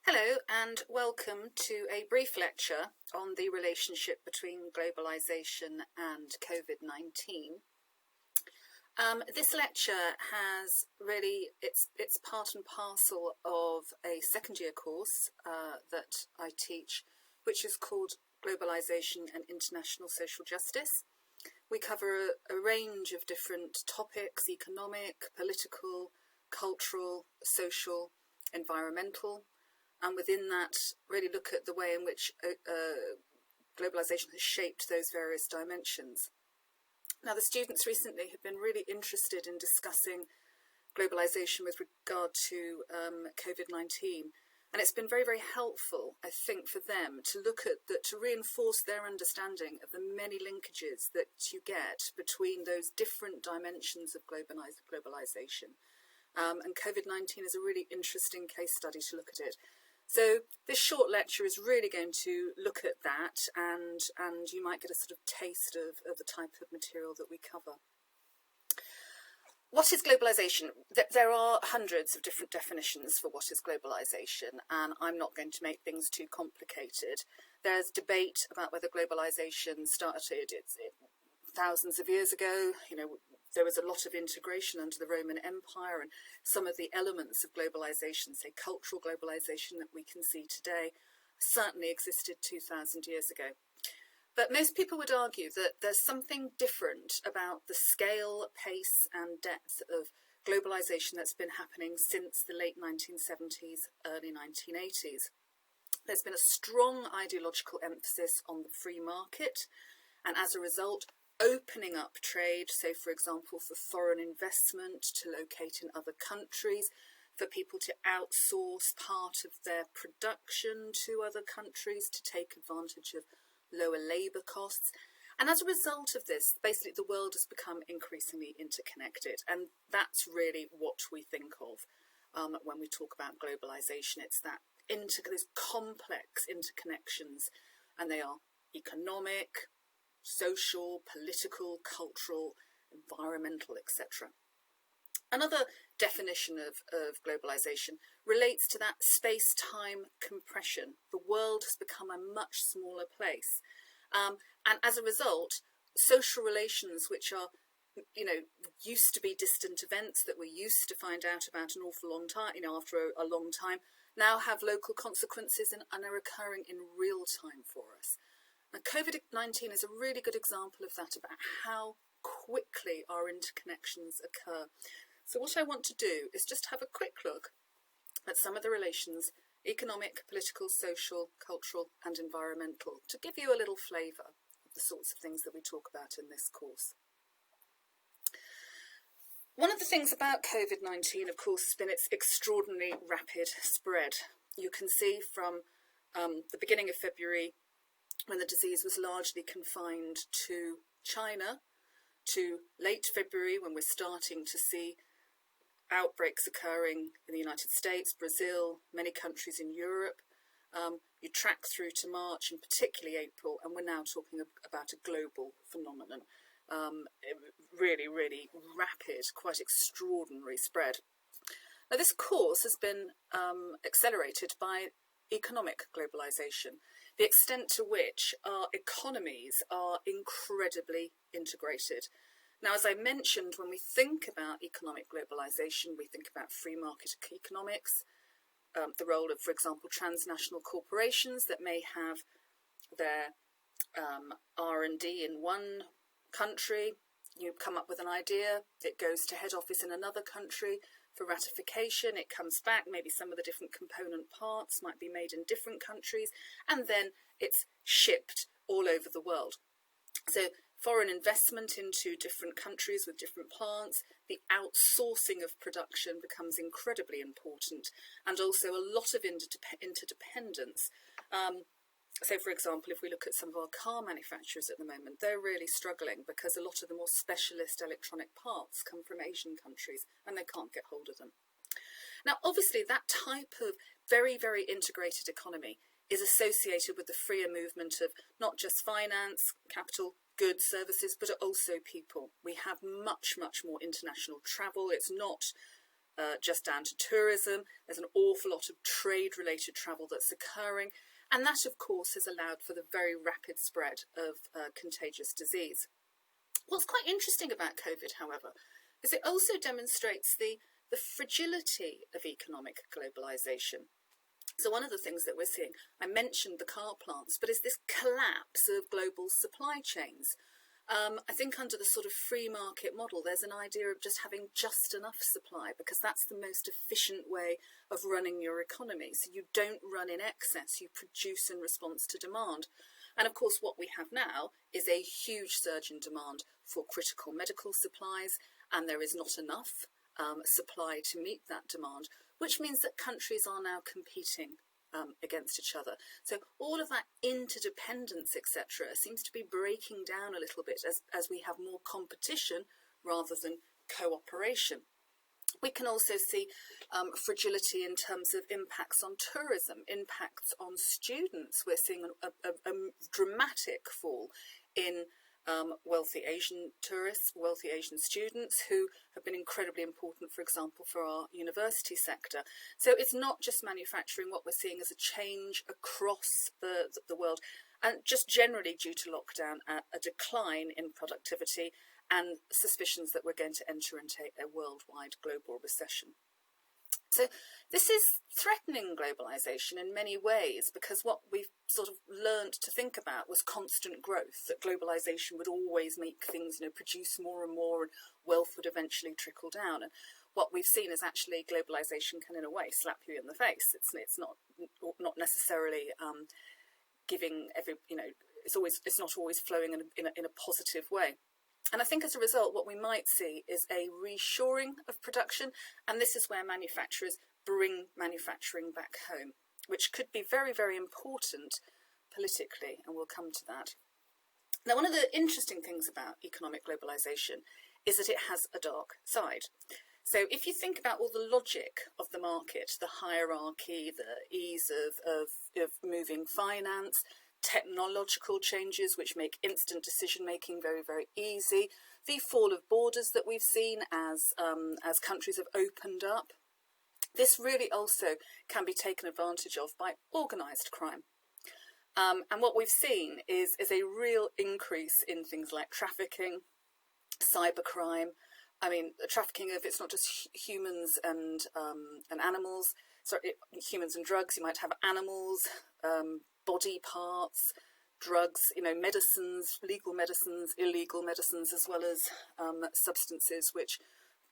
Hello and welcome to a brief lecture on the relationship between globalisation and Covid-19. This lecture has really, it's part and parcel of a second year course that I teach, which is called Globalisation and International Social Justice. We cover a range of different topics: economic, political, cultural, social, environmental. And within that, really look at the way in which globalisation has shaped those various dimensions. Now, the students recently have been really interested in discussing globalisation with regard to Covid-19. And it's been very, very helpful, I think, for them to look at that, to reinforce their understanding of the many linkages that you get between those different dimensions of globalisation. And Covid-19 is a really interesting case study to look at it. So this short lecture is really going to look at that, and you might get a sort of taste of the type of material that we cover. What is globalisation? There are hundreds of different definitions for what is globalisation, and I'm not going to make things too complicated. There's debate about whether globalisation started thousands of years ago. There was a lot of integration under the Roman Empire, and some of the elements of globalisation, say cultural globalisation that we can see today, certainly existed 2,000 years ago. But most people would argue that there's something different about the scale, pace and depth of globalisation that's been happening since the late 1970s, early 1980s. There's been a strong ideological emphasis on the free market, and as a result, opening up trade, so for example for foreign investment to locate in other countries, for people to outsource part of their production to other countries to take advantage of lower labour costs. And as a result of this, basically the world has become increasingly interconnected, and that's really what we think of when we talk about globalisation. It's that these complex interconnections, and they are economic, social, political, cultural, environmental, etc. Another definition of globalisation relates to that space-time compression. The world has become a much smaller place. And as a result, social relations, which are, used to be distant events that we used to find out about an awful long time, after a long time, now have local consequences and are occurring in real time for us. And Covid-19 is a really good example of that, about how quickly our interconnections occur. So what I want to do is just have a quick look at some of the relations, economic, political, social, cultural and environmental, to give you a little flavour of the sorts of things that we talk about in this course. One of the things about Covid-19, of course, has been its extraordinarily rapid spread. You can see from the beginning of February, when the disease was largely confined to China, to late February, when we're starting to see outbreaks occurring in the United States, Brazil, many countries in Europe. You track through to March and particularly April, and we're now talking about a global phenomenon. Really, really rapid, quite extraordinary spread. Now, this course has been accelerated by economic globalisation, the extent to which our economies are incredibly integrated. Now, as I mentioned, when we think about economic globalisation, we think about free market economics, the role of, for example, transnational corporations that may have their R&D in one country. You come up with an idea, it goes to head office in another country for ratification, it comes back, maybe some of the different component parts might be made in different countries, and then it's shipped all over the world. So foreign investment into different countries with different plants, the outsourcing of production becomes incredibly important, and also a lot of interdependence. So, for example, if we look at some of our car manufacturers at the moment, they're really struggling because a lot of the more specialist electronic parts come from Asian countries and they can't get hold of them. Now, obviously, that type of very, very integrated economy is associated with the freer movement of not just finance, capital, goods, services, but also people. We have much, much more international travel. It's not just down to tourism. There's an awful lot of trade-related travel that's occurring. And that, of course, has allowed for the very rapid spread of contagious disease. What's quite interesting about COVID, however, is it also demonstrates the fragility of economic globalisation. So one of the things that we're seeing, I mentioned the car plants, but is this collapse of global supply chains. I think under the sort of free market model, there's an idea of just having just enough supply because that's the most efficient way of running your economy. So you don't run in excess, you produce in response to demand. And of course, what we have now is a huge surge in demand for critical medical supplies, and there is not enough supply to meet that demand, which means that countries are now competing against each other. So all of that interdependence, etc., seems to be breaking down a little bit as we have more competition rather than cooperation. We can also see fragility in terms of impacts on tourism, impacts on students. We're seeing a dramatic fall in wealthy Asian tourists, wealthy Asian students who have been incredibly important, for example, for our university sector. So it's not just manufacturing. What we're seeing is a change across the world, and just generally due to lockdown, a decline in productivity and suspicions that we're going to enter into a worldwide global recession. So this is threatening globalisation in many ways, because what we've sort of learned to think about was constant growth, that globalisation would always make things, produce more and more, and wealth would eventually trickle down. And what we've seen is actually globalisation can, in a way, slap you in the face. It's not necessarily giving it's not always flowing in a positive way. And I think as a result, what we might see is a reshoring of production, and this is where manufacturers bring manufacturing back home, which could be very, very important politically, and we'll come to that. Now, one of the interesting things about economic globalisation is that it has a dark side. So if you think about all the logic of the market, the hierarchy, the ease of moving finance, technological changes which make instant decision-making very, very easy, the fall of borders that we've seen as countries have opened up, this really also can be taken advantage of by organised crime. And what we've seen is a real increase in things like trafficking, cybercrime. I mean, the trafficking of, it's not just humans and animals, humans and drugs. You might have animals, body parts, drugs, medicines, legal medicines, illegal medicines, as well as substances which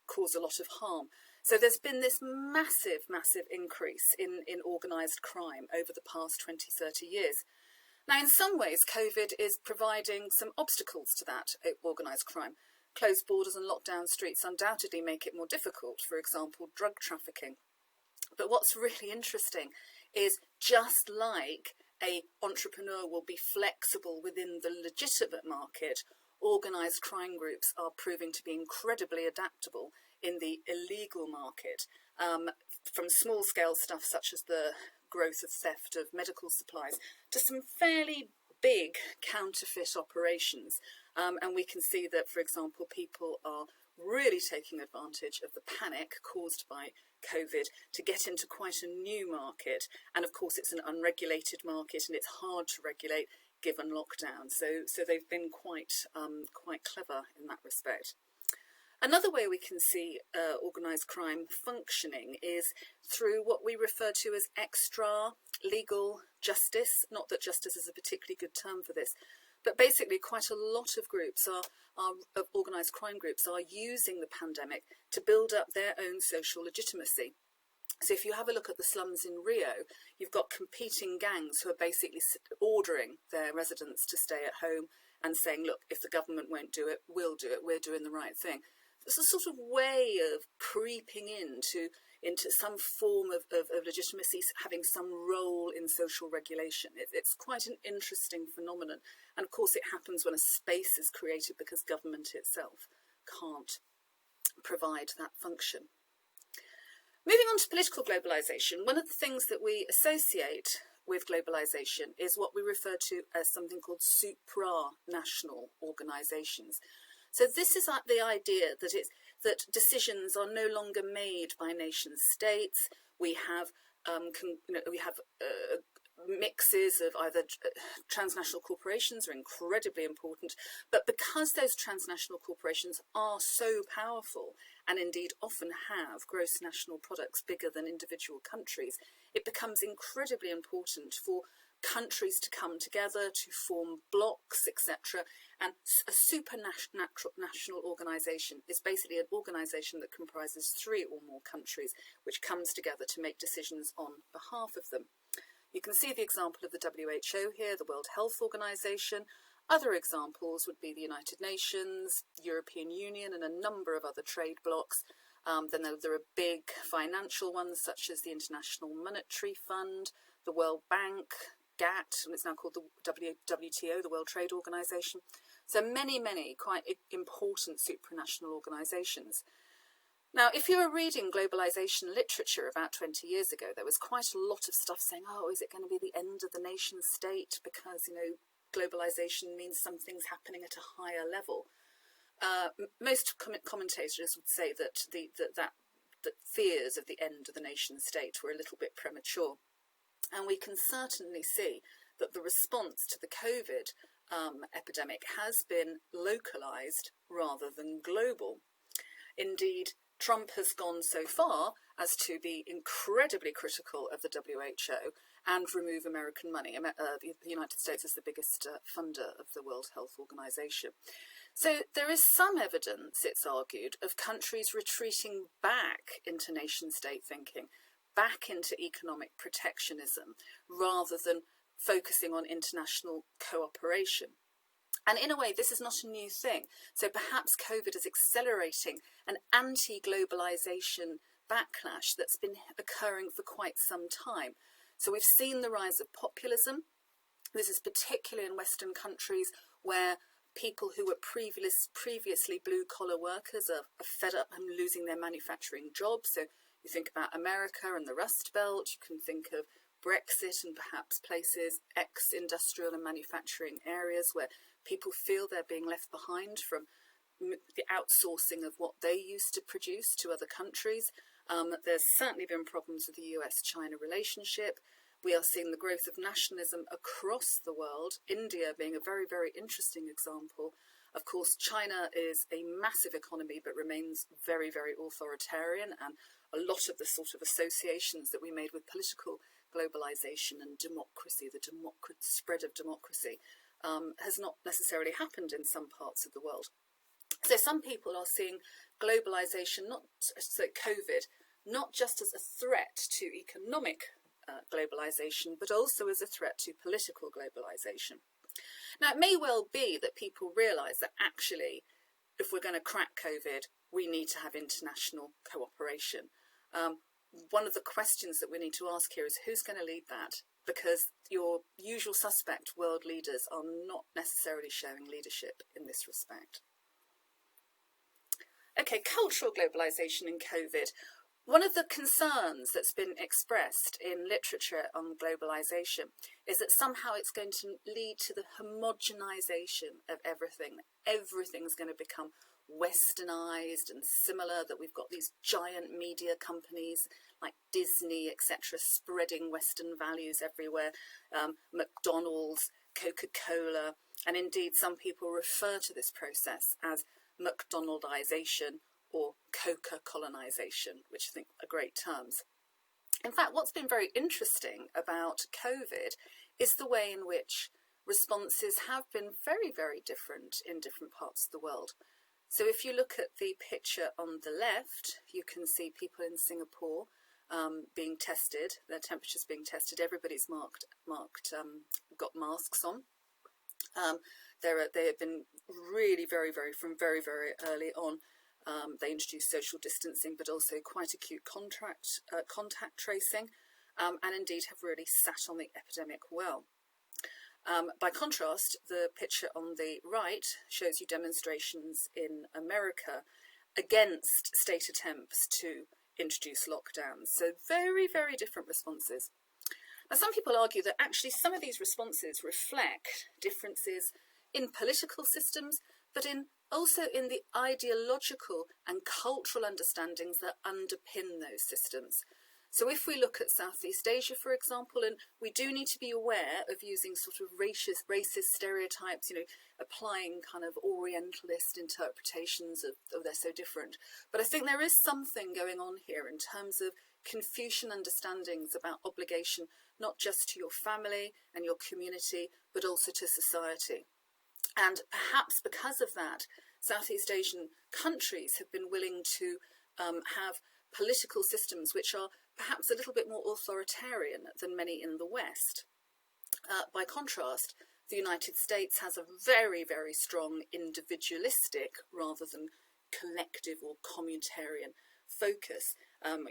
cause a lot of harm. So there's been this massive, massive increase in organised crime over the past 20, 30 years. Now, in some ways, COVID is providing some obstacles to that organised crime. Closed borders and locked down streets undoubtedly make it more difficult, for example, drug trafficking. But what's really interesting is, just like an entrepreneur will be flexible within the legitimate market, organised crime groups are proving to be incredibly adaptable in the illegal market, from small-scale stuff such as the growth of theft of medical supplies to some fairly big counterfeit operations. And we can see that, for example, people are really taking advantage of the panic caused by COVID to get into quite a new market. And of course, it's an unregulated market and it's hard to regulate given lockdown. So they've been quite clever in that respect. Another way we can see organised crime functioning is through what we refer to as extra-legal justice. Not that justice is a particularly good term for this, but basically quite a lot of groups organised crime groups are using the pandemic to build up their own social legitimacy. So if you have a look at the slums in Rio, you've got competing gangs who are basically ordering their residents to stay at home and saying, look, if the government won't do it, we'll do it, we're doing the right thing. It's a sort of way of creeping into some form of legitimacy, having some role in social regulation. It's quite an interesting phenomenon. And of course, it happens when a space is created because government itself can't provide that function. Moving on to political globalisation, one of the things that we associate with globalisation is what we refer to as something called supranational organisations. So this is the idea that that decisions are no longer made by nation states. We have mixes of either transnational corporations are incredibly important, but because those transnational corporations are so powerful and indeed often have gross national products bigger than individual countries, it becomes incredibly important for countries to come together, to form blocs, etc. And a supranational organisation is basically an organisation that comprises 3 or more countries, which comes together to make decisions on behalf of them. You can see the example of the WHO here, the World Health Organization. Other examples would be the United Nations, European Union, and a number of other trade blocs. Then there are big financial ones such as the International Monetary Fund, the World Bank, GATT, and it's now called the WTO, the World Trade Organization. So many, many quite important supranational organizations. Now, if you were reading globalisation literature about 20 years ago, there was quite a lot of stuff saying, oh, is it going to be the end of the nation state because, globalisation means something's happening at a higher level. Most commentators would say that that fears of the end of the nation state were a little bit premature. And we can certainly see that the response to the COVID epidemic has been localised rather than global. Indeed, Trump has gone so far as to be incredibly critical of the WHO and remove American money. The United States is the biggest funder of the World Health Organization. So there is some evidence, it's argued, of countries retreating back into nation-state thinking, back into economic protectionism, rather than focusing on international cooperation. And in a way, this is not a new thing. So perhaps COVID is accelerating an anti-globalization backlash that's been occurring for quite some time. So we've seen the rise of populism. This is particularly in Western countries where people who were previously blue-collar workers are fed up and losing their manufacturing jobs. So you think about America and the Rust Belt. You can think of Brexit and perhaps places, ex-industrial and manufacturing areas where people feel they're being left behind from the outsourcing of what they used to produce to other countries. There's certainly been problems with the US-China relationship. We are seeing the growth of nationalism across the world, India being a very, very interesting example. Of course, China is a massive economy but remains very, very authoritarian, and a lot of the sort of associations that we made with political globalization and democracy, the spread of democracy, has not necessarily happened in some parts of the world. So some people are seeing globalization, COVID, not just as a threat to economic globalization, but also as a threat to political globalization. Now, it may well be that people realise that actually, if we're going to crack COVID, we need to have international cooperation. One of the questions that we need to ask here is who's going to lead that? Because your usual suspect world leaders are not necessarily showing leadership in this respect. Okay, cultural globalisation in COVID. One of the concerns that's been expressed in literature on globalisation is that somehow it's going to lead to the homogenisation of everything. Everything's going to become westernised and similar, that we've got these giant media companies like Disney, etc., spreading Western values everywhere, McDonald's, Coca-Cola, and indeed some people refer to this process as McDonaldization or Coca-colonization, which I think are great terms. In fact, what's been very interesting about COVID is the way in which responses have been very, very different in different parts of the world. So if you look at the picture on the left, you can see people in Singapore being tested, their temperatures being tested. Everybody's got masks on. They have been really from very, very early on. They introduced social distancing, but also quite acute contact tracing, and indeed have really sat on the epidemic well. By contrast, the picture on the right shows you demonstrations in America against state attempts to introduce lockdowns. So very, very different responses. Now, some people argue that actually some of these responses reflect differences in political systems, but in also in the ideological and cultural understandings that underpin those systems. So if we look at Southeast Asia, for example, and we do need to be aware of using sort of racist stereotypes, applying kind of Orientalist interpretations of they're so different. But I think there is something going on here in terms of Confucian understandings about obligation, not just to your family and your community, but also to society. And perhaps because of that, Southeast Asian countries have been willing to have political systems which are perhaps a little bit more authoritarian than many in the West. By contrast, the United States has a very, very strong individualistic rather than collective or communitarian focus.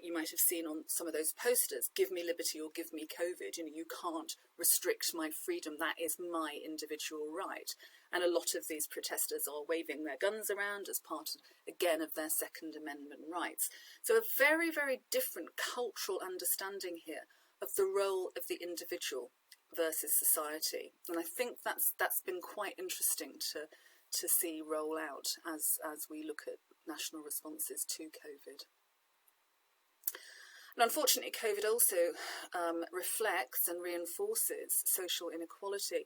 You might have seen on some of those posters, give me liberty or give me COVID. You can't restrict my freedom. That is my individual right. And a lot of these protesters are waving their guns around as part, again, of their Second Amendment rights. So a very, very different cultural understanding here of the role of the individual versus society. And I think that's been quite interesting to see roll out as we look at national responses to COVID. And unfortunately, COVID also reflects and reinforces social inequality.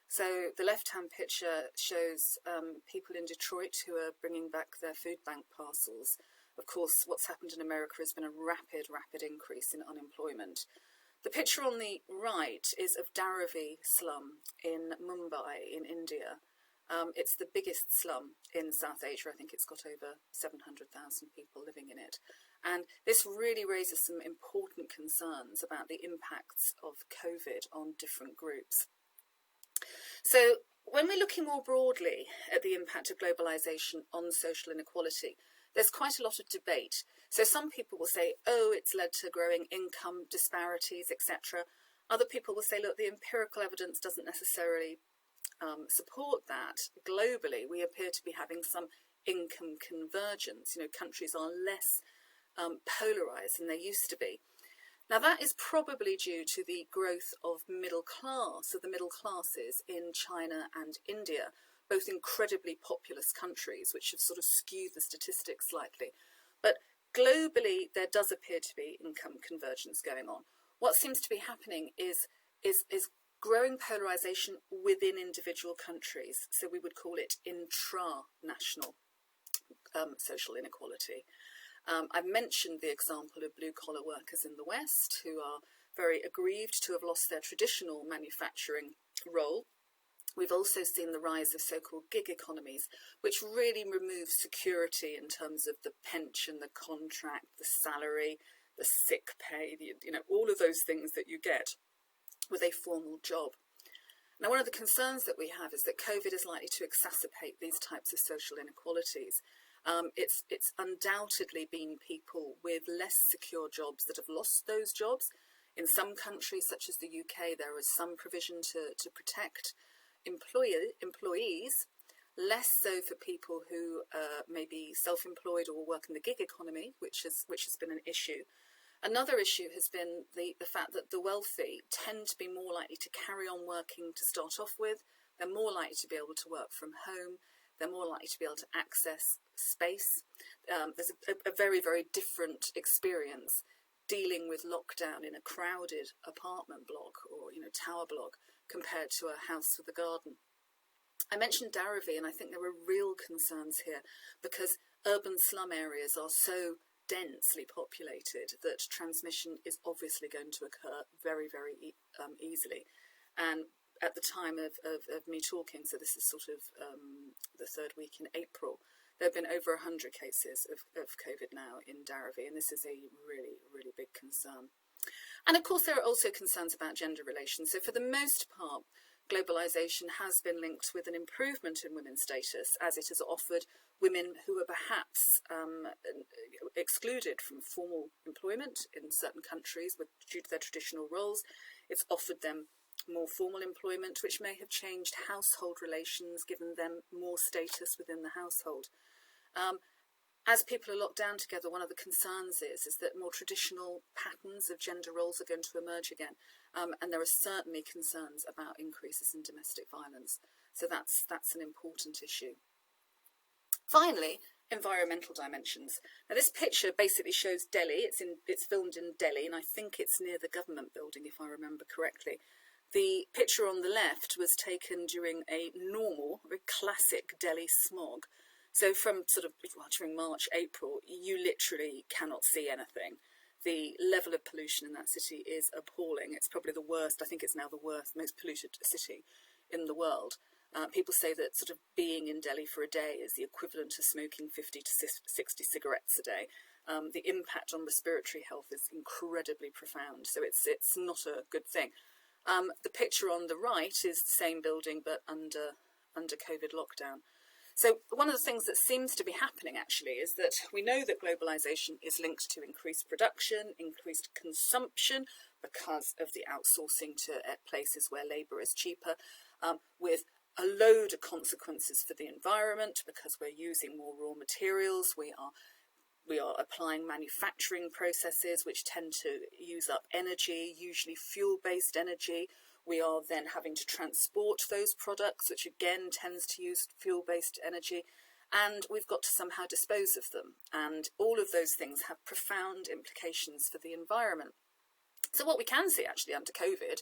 So the left-hand picture shows people in Detroit who are bringing back their food bank parcels. Of course, what's happened in America has been a rapid increase in unemployment. The picture on the right is of Dharavi slum in Mumbai in India. It's the biggest slum in South Asia. I think it's got over 700,000 people living in it. And this really raises some important concerns about the impacts of COVID on different groups. So when we're looking more broadly at the impact of globalisation on social inequality, there's quite a lot of debate. So some people will say, oh, it's led to growing income disparities, etc. Other people will say, look, the empirical evidence doesn't necessarily support that. Globally, we appear to be having some income convergence. Countries are less polarised than they used to be. Now, that is probably due to the growth of the middle classes in China and India, both incredibly populous countries, which have sort of skewed the statistics slightly. But globally, there does appear to be income convergence going on. What seems to be happening is growing polarisation within individual countries. So we would call it intra-national social inequality. I've mentioned the example of blue-collar workers in the West who are very aggrieved to have lost their traditional manufacturing role. We've also seen the rise of so-called gig economies, which really remove security in terms of the pension, the contract, the salary, the sick pay, all of those things that you get with a formal job. Now, one of the concerns that we have is that COVID is likely to exacerbate these types of social inequalities. It's undoubtedly been people with less secure jobs that have lost those jobs. In some countries, such as the UK, there is some provision to protect employees, less so for people who may be self-employed or work in the gig economy, which has been an issue. Another issue has been the fact that the wealthy tend to be more likely to carry on working to start off with. They're more likely to be able to work from home. They're more likely to be able to access space. There's a very, very different experience dealing with lockdown in a crowded apartment block or tower block compared to a house with a garden. I mentioned Dharavi, and I think there are real concerns here because urban slum areas are so densely populated that transmission is obviously going to occur very, very easily. And at the time of me talking, so this is sort of the third week in April, there have been over 100 cases of COVID now in Dharavi, and this is a really, really big concern. And of course, there are also concerns about gender relations. So for the most part, globalisation has been linked with an improvement in women's status, as it has offered women who are perhaps excluded from formal employment in certain countries due to their traditional roles. It's offered them more formal employment, which may have changed household relations, given them more status within the household. As people are locked down together, one of the concerns is that more traditional patterns of gender roles are going to emerge again. And there are certainly concerns about increases in domestic violence. So that's an important issue. Finally, environmental dimensions. Now, this picture basically shows Delhi. It's filmed in Delhi, and I think it's near the government building, if I remember correctly. The picture on the left was taken during a normal, very classic Delhi smog. So from during March, April, you literally cannot see anything. The level of pollution in that city is appalling. It's probably the worst. I think it's now the worst, most polluted city in the world. People say that sort of being in Delhi for a day is the equivalent of smoking 50 to 60 cigarettes a day. The impact on respiratory health is incredibly profound. So it's not a good thing. The picture on the right is the same building, but under COVID lockdown. So one of the things that seems to be happening actually is that we know that globalisation is linked to increased production, increased consumption because of the outsourcing to places where labour is cheaper, with a load of consequences for the environment because we're using more raw materials. We are applying manufacturing processes which tend to use up energy, usually fuel-based energy. We are then having to transport those products, which again tends to use fuel-based energy, and we've got to somehow dispose of them. And all of those things have profound implications for the environment. So what we can see actually under COVID,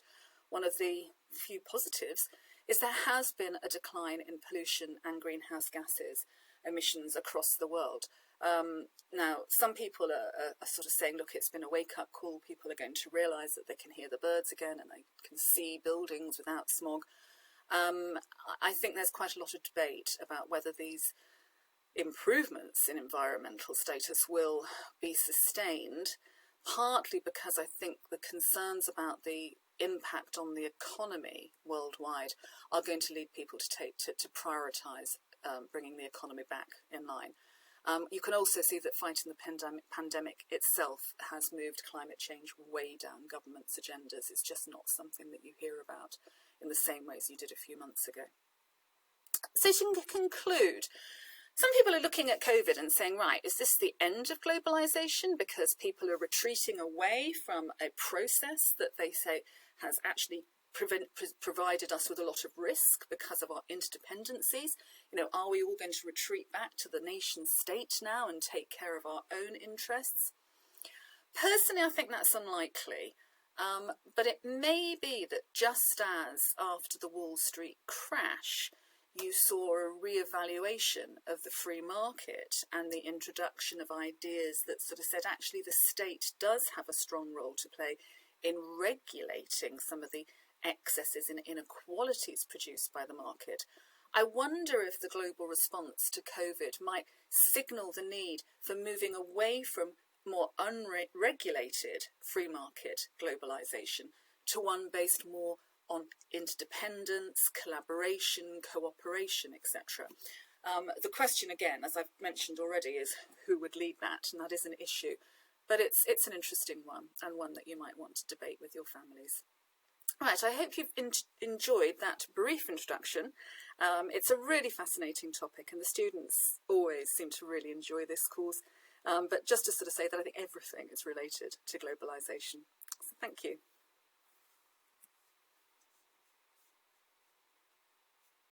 one of the few positives, is there has been a decline in pollution and greenhouse gases emissions across the world. Now, some people are sort of saying, look, it's been a wake-up call. People are going to realise that they can hear the birds again and they can see buildings without smog. I think there's quite a lot of debate about whether these improvements in environmental status will be sustained, partly because I think the concerns about the impact on the economy worldwide are going to lead people to prioritise bringing the economy back in line. You can also see that fighting the pandemic itself has moved climate change way down governments' agendas. It's just not something that you hear about in the same way as you did a few months ago. So to conclude, some people are looking at COVID and saying, right, is this the end of globalisation because people are retreating away from a process that they say has actually provided us with a lot of risk because of our interdependencies? You know, are we all going to retreat back to the nation state now and take care of our own interests? Personally, I think that's unlikely, but it may be that just as after the Wall Street crash, you saw a re-evaluation of the free market and the introduction of ideas that sort of said actually the state does have a strong role to play in regulating some of the excesses and inequalities produced by the market. I wonder if the global response to COVID might signal the need for moving away from more unregulated free market globalisation to one based more on interdependence, collaboration, cooperation, etc. The question, again, as I've mentioned already, is who would lead that, and that is an issue. But it's an interesting one, and one that you might want to debate with your families. Right, I hope you've enjoyed that brief introduction. It's a really fascinating topic, and the students always seem to really enjoy this course. But just to sort of say that I think everything is related to globalisation. So thank you.